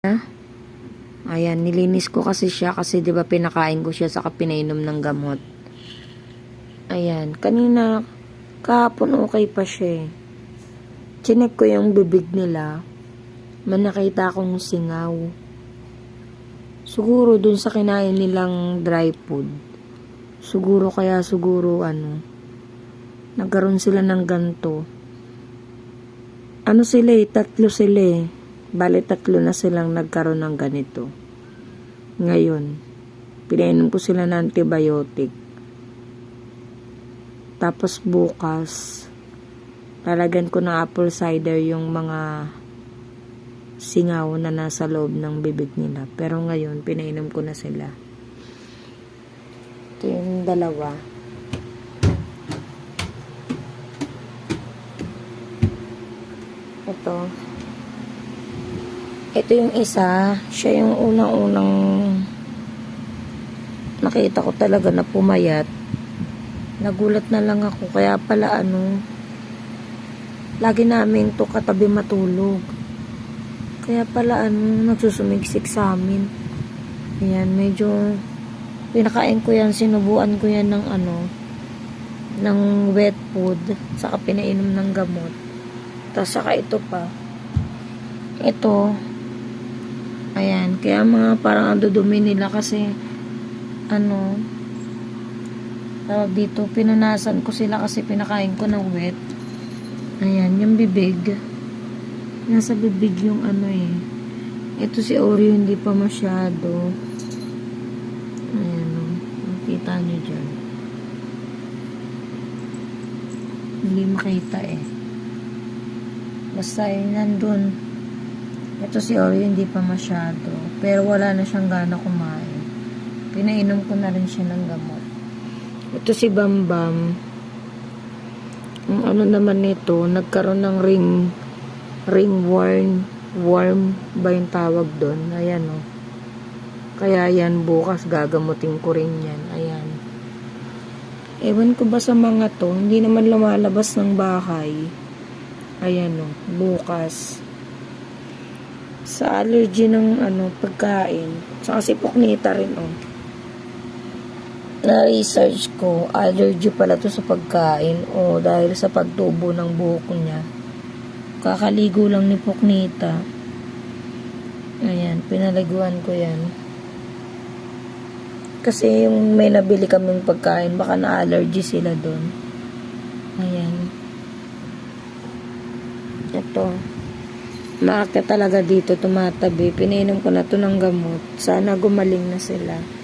Ayan, nilinis ko kasi siya kasi 'di ba pinakain ko siya saka pinainom ng gamot. Ayan, kanina kahapon okay pa siya eh. Chinek ko yung bibig nila. May nakita akong singaw. Siguro dun sa kinain nilang dry food. Siguro nagkaroon sila ng ganto. Ano sila eh, 3 sila eh. Bale 3 na silang nagkaroon ng ganito. Ngayon, pinainom ko sila ng antibiotic. Tapos bukas, lalagyan ko ng apple cider yung mga singaw na nasa loob ng bibig nila. Pero ngayon, pinainom ko na sila. Ito yung dalawa. Ito yung isa. Siya yung unang-unang nakita ko talaga na pumayat. Nagulat na lang ako. Kaya pala lagi namin to katabi matulog. Kaya pala nagsusumigsik sa amin. Ayan, medyo pinakain ko yan, sinubuan ko yan ng wet food, saka pinainom ng gamot. Tapos saka ito pa. Ito, ayan, kaya mga parang ang dudumi nila kasi tawag dito, pinunasan ko sila kasi pinakain ko ng wet. Ayan, yung bibig. Nasa bibig yung Ito si Oreo hindi pa masyado. Ayan o. Makita nyo dyan. Hindi makita eh. Basta yun nandun. Ito si Oreo hindi pa masyado. Pero wala na siyang gana kumain. Pinainom ko na rin siya ng gamot. Ito si Bambam. Ang naman nito, nagkaroon ng ringworm ba yung tawag doon? Ayan o. Kaya yan bukas gagamutin ko rin yan. Ayan. Ewan ko ba sa mga to, hindi naman lumalabas ng bahay. Ayan o, bukas. Sa allergy ng pagkain. Sa kasi puknita rin o. Na-research ko, allergy pala to sa pagkain o dahil sa pagtubo ng buhok niya. Kakaligo lang ni Puknita. Ayan, pinaliguan ko yan. Kasi yung may nabili kaming pagkain, baka na-allergy sila doon. Ayan. Ito. Maakyat talaga dito, tumatabi. Pinainom ko na to ng gamot. Sana gumaling na sila.